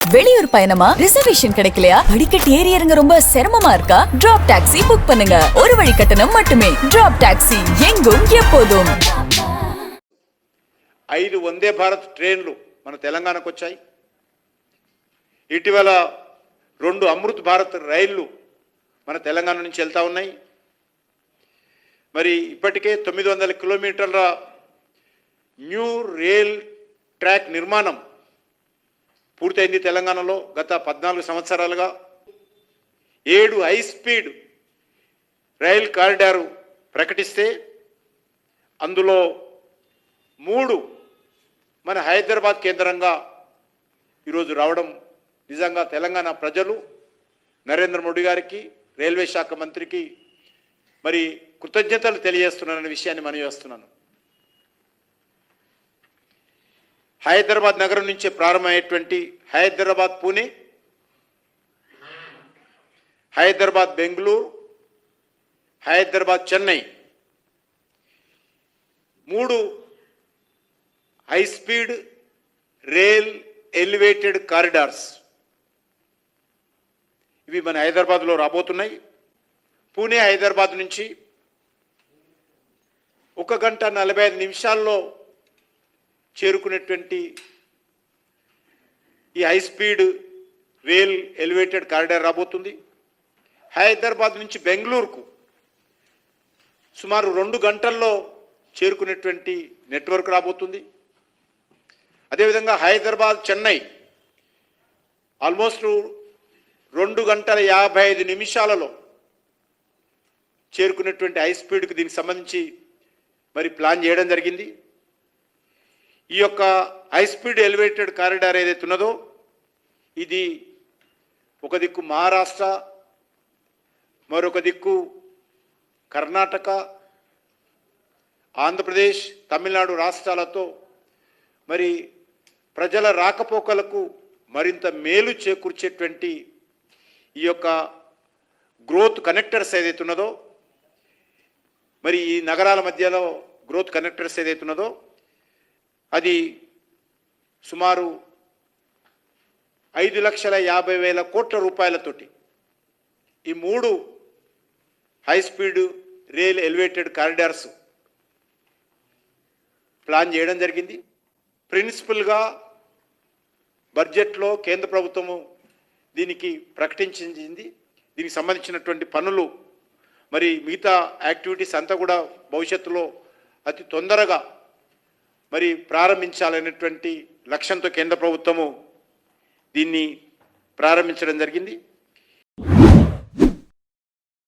வெளியூர் பயணமா? ரிசர்வேஷன் கிடைக்கலையா? படிக்கட்டு ஏறி இறங்க ரொம்ப சிரமமா இருக்கா? டிராப் டாக்ஸி புக் பண்ணுங்க. ஒரு வழி கட்டணம் மட்டுமே. டிராப் டாக்ஸி எங்கும் எப்போதும். 5 వందే భారత్ ట్రైన్లు మన తెలంగాణకు వచ్చాయి. ఇటీవల 2 అమృత్ భారత్ రైళ్లు మన తెలంగాణ నుంచి వెళ్తా ఉన్నాయి. మరి ఇప్పటికే 900 కిలోమీటర్ల న్యూ రైల్ ట్రాక్ నిర్మాణం పూర్తయింది తెలంగాణలో. గత 14 సంవత్సరాలుగా 7 హై స్పీడ్ రైల్ కారిడార్ ప్రకటిస్తే అందులో 3 మన హైదరాబాద్ కేంద్రంగా ఈరోజు రావడం నిజంగా తెలంగాణ ప్రజలు నరేంద్ర మోడీ గారికి, రైల్వే శాఖ మంత్రికి మరి కృతజ్ఞతలు తెలియజేస్తున్నాననే విషయాన్ని మనం చేస్తున్నాను. హైదరాబాద్ నగరం నుంచే ప్రారంభమయ్యేటువంటి Hyderabad Pune, Hyderabad Bengaluru, Hyderabad Chennai 3 high speed rail elevated corridors ఇవి మన హైదరాబాద్లో రాబోతున్నాయి. పూణే హైదరాబాద్ నుంచి 1 గంట 45 నిమిషాల్లో చేరుకునేటువంటి ఈ high speed rail elevated corridor రాబోతుంది. హైదరాబాద్ నుంచి బెంగళూరుకు సుమారు 2 గంటల్లో చేరుకునేటువంటి నెట్వర్క్ రాబోతుంది. అదేవిధంగా హైదరాబాద్ చెన్నై ఆల్మోస్ట్ 2 గంటల 55 నిమిషాలలో చేరుకునేటువంటి హై స్పీడ్కి దీనికి సంబంధించి మరి ప్లాన్ చేయడం జరిగింది. ఈ యొక్క హై స్పీడ్ ఎలివేటెడ్ కారిడార్ ఏదైతే ఉన్నదో ఇది ఒక దిక్కు మహారాష్ట్ర, మరొక దిక్కు కర్ణాటక, ఆంధ్రప్రదేశ్, తమిళనాడు రాష్ట్రాలతో మరి ప్రజల రాకపోకలకు మరింత మేలు చేకూర్చేటువంటి ఈ యొక్క గ్రోత్ కనెక్టర్స్ ఏదైతే ఉన్నదో మరి ఈ నగరాల మధ్యలో గ్రోత్ కనెక్టర్స్ ఏదైతే ఉన్నదో అది సుమారు 5,50,000 కోట్ల రూపాయలతోటి ఈ 3 high speed rail elevated corridors plan చేయడం జరిగింది. ప్రిన్సిపల్గా బడ్జెట్లో కేంద్ర ప్రభుత్వము దీనికి ప్రకటించింది. దీనికి సంబంధించినటువంటి పనులు మరి మిగతా యాక్టివిటీస్ అంతా కూడా భవిష్యత్తులో అతి తొందరగా మరి ప్రారంభించాలనేటువంటి లక్ష్యంతో కేంద్ర ప్రభుత్వము దీన్ని ప్రారంభించడం జరిగింది.